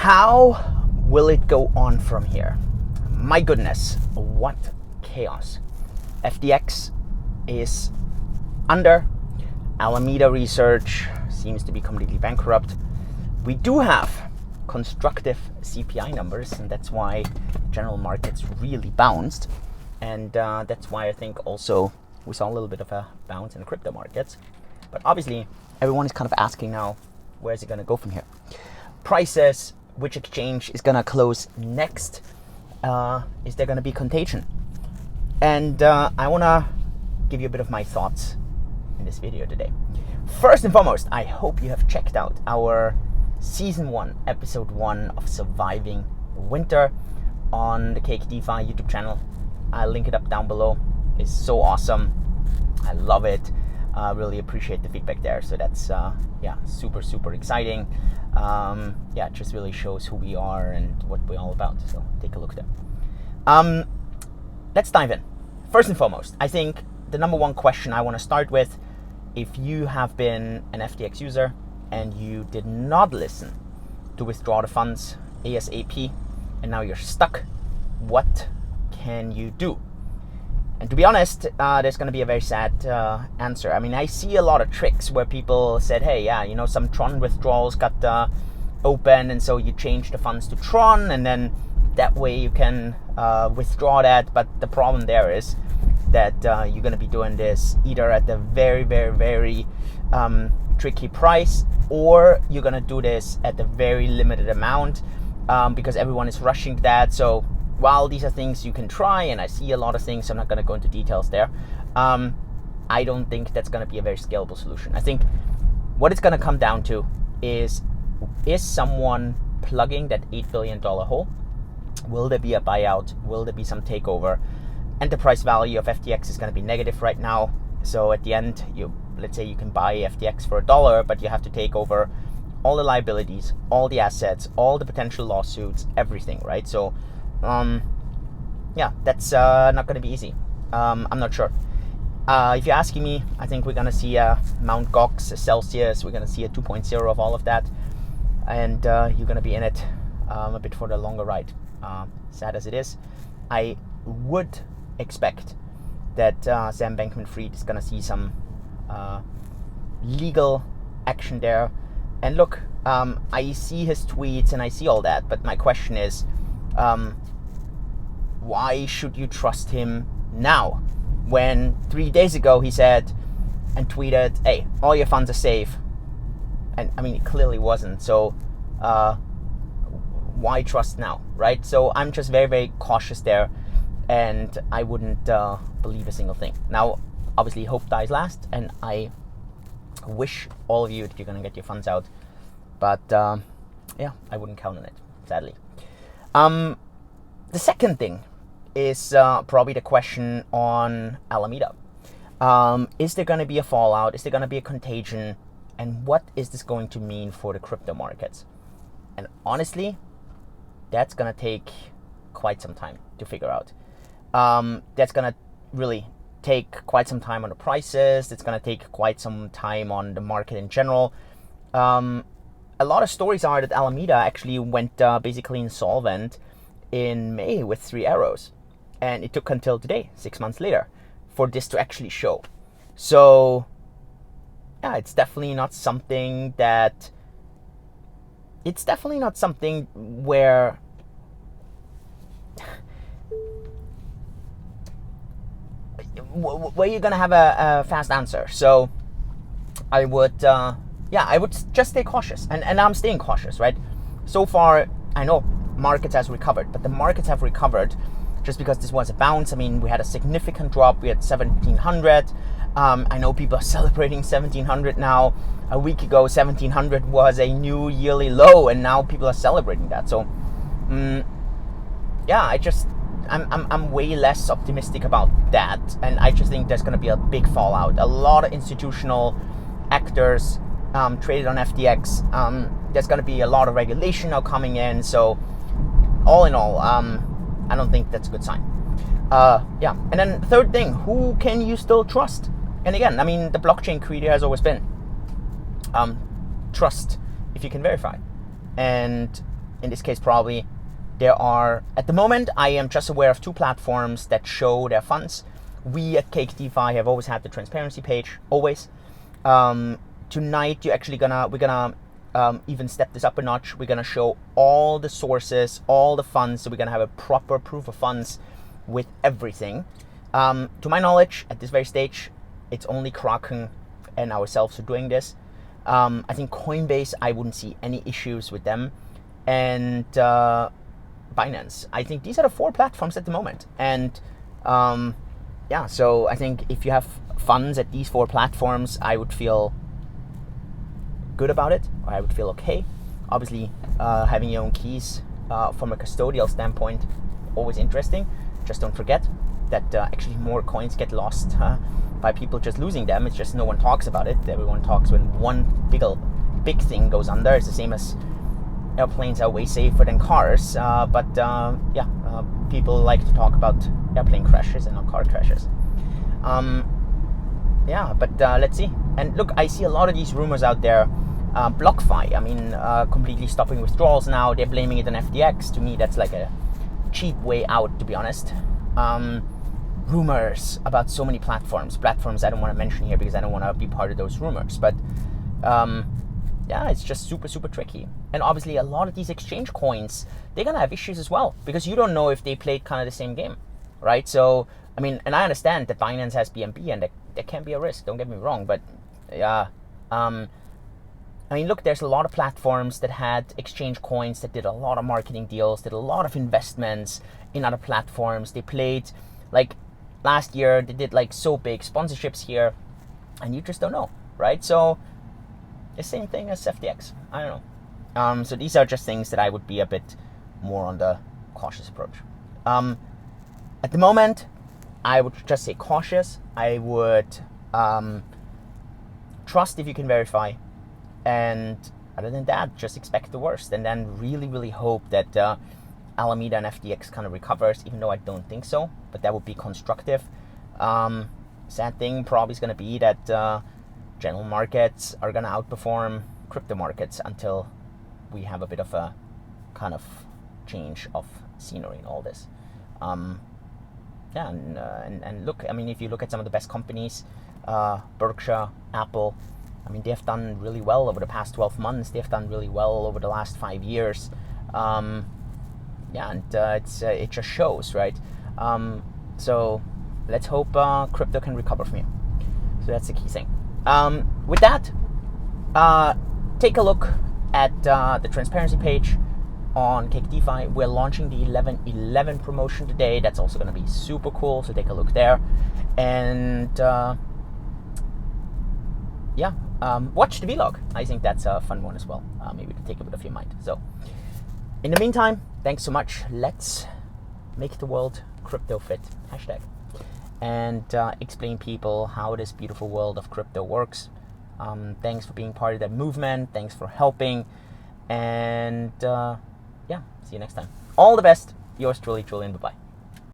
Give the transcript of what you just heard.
How will it go on from here? My goodness, what chaos. FTX is under. Alameda research seems to be completely bankrupt. We do have constructive CPI numbers, and that's why general markets really bounced. And that's why I think also we saw a little bit of a bounce in the crypto markets. But obviously, everyone is kind of asking now, where is it going to go from here? Prices, which exchange is going to close next? Is there going to be contagion? And I want to give you a bit of my thoughts in this video today. First and foremost, I hope you have checked out our Season 1, Episode 1 of Surviving Winter on the Cake DeFi YouTube channel. I'll link it up down below. It's so awesome. I love it. Really appreciate the feedback there. So that's super exciting. It just really shows who we are and what we're all about. So take a look there. Let's dive in. First and foremost, I think the number one question I want to start with, if you have been an FTX user and you did not listen to withdraw the funds ASAP and now you're stuck, what can you do? And to be honest, there's going to be a very sad answer. I mean, I see a lot of tricks where people said, hey, some Tron withdrawals got open, and so you change the funds to Tron, and then that way you can withdraw that. But the problem there is that you're going to be doing this either at the very tricky price, or you're going to do this at a very limited amount because everyone is rushing to that. So while these are things you can try, and I see a lot of things, so I'm not going to go into details there, I don't think that's going to be a very scalable solution. I think what it's going to come down to is someone plugging that $8 billion hole? Will there be a buyout? Will there be some takeover? Enterprise value of FTX is going to be negative right now. So at the end, let's say you can buy FTX for $1, but you have to take over all the liabilities, all the assets, all the potential lawsuits, everything, right? So that's not going to be easy. I'm not sure. If you're asking me, I think we're going to see a Mt. Gox, a Celsius. We're going to see a 2.0 of all of that. And you're going to be in it a bit for the longer ride. Sad as it is, I would expect that Sam Bankman-Fried is going to see some legal action there. And look, I see his tweets and I see all that. But my question is, why should you trust him now when 3 days ago he said and tweeted, hey, all your funds are safe? And I mean, it clearly wasn't. So why trust now, right? So I'm just very cautious there, and I wouldn't believe a single thing. Now, obviously, hope dies last, and I wish all of you that you're going to get your funds out. But I wouldn't count on it, sadly. The second thing is probably the question on Alameda. Is there going to be a fallout? Is there going to be a contagion? And what is this going to mean for the crypto markets? And honestly, that's going to take quite some time to figure out. That's going to really take quite some time on the prices. It's going to take quite some time on the market in general. A lot of stories are that Alameda actually went basically insolvent in May with 3 arrows. And it took until today, 6 months later, for this to actually show. So, yeah, it's definitely not something where you're gonna have a fast answer. So I would just stay cautious, and I'm staying cautious, right? So far, I know markets has recovered, but the markets have recovered just because this was a bounce. I mean, we had a significant drop. We had 1,700. I know people are celebrating 1,700 now. A week ago, 1,700 was a new yearly low, and now people are celebrating that. So, I'm way less optimistic about that, and I just think there's going to be a big fallout. A lot of institutional actors traded on FTX. There's going to be a lot of regulation now coming in. So, all in all, I don't think that's a good sign. And then the third thing, who can you still trust? And again, I mean, the blockchain creed has always been trust if you can verify. And in this case probably, there are, at the moment, I am just aware of 2 platforms that show their funds. We at Cake DeFi have always had the transparency page, always. Tonight, we're gonna even step this up a notch. We're gonna show all the sources, all the funds, so we're gonna have a proper proof of funds with everything. To my knowledge, at this very stage, it's only Kraken and ourselves who are doing this. I think Coinbase, I wouldn't see any issues with them. And Binance. I think these are the 4 platforms at the moment. And yeah, so I think if you have funds at these 4 platforms, I would feel good about it, or I would feel okay. Obviously, having your own keys from a custodial standpoint, always interesting. Just don't forget that actually more coins get lost by people just losing them. It's just no one talks about it. Everyone talks when one big thing goes under. It's the same as airplanes are way safer than cars, but people like to talk about airplane crashes and not car crashes. Let's see. And look, I see a lot of these rumors out there. BlockFi, completely stopping withdrawals now. They're blaming it on FTX. To me, that's like a cheap way out, to be honest. Rumors about so many platforms I don't want to mention here because I don't want to be part of those rumors, but it's just super tricky. And obviously a lot of these exchange coins, they're gonna have issues as well, because you don't know if they played kind of the same game, right? So and I understand that Binance has BNB and that can be a risk, don't get me wrong, but look, there's a lot of platforms that had exchange coins that did a lot of marketing deals, did a lot of investments in other platforms. They played, like last year, they did like so big sponsorships here, and you just don't know, right? So the same thing as FTX. I don't know. So these are just things that I would be a bit more on the cautious approach. At the moment, I would just say cautious. I would trust if you can verify. And other than that, just expect the worst. And then really hope that Alameda and FTX kind of recovers, even though I don't think so. But that would be constructive. Sad thing probably is going to be that general markets are going to outperform crypto markets until we have a bit of a kind of change of scenery in all this. And look, if you look at some of the best companies, Berkshire, Apple, they have done really well over the past 12 months. They have done really well over the last 5 years. It just shows, right? So let's hope crypto can recover from here. So that's the key thing. With that, take a look at the transparency page on Cake DeFi. We're launching the 11/11 promotion today. That's also going to be super cool, so take a look there. And watch the vlog. I think that's a fun one as well, maybe to take a bit of your mind. So in the meantime, thanks so much. Let's make the world cryptofit, hashtag, and explain people how this beautiful world of crypto works. Thanks for being part of that movement. Thanks for helping. And see you next time. All the best. Yours truly, Julian. Bye-bye.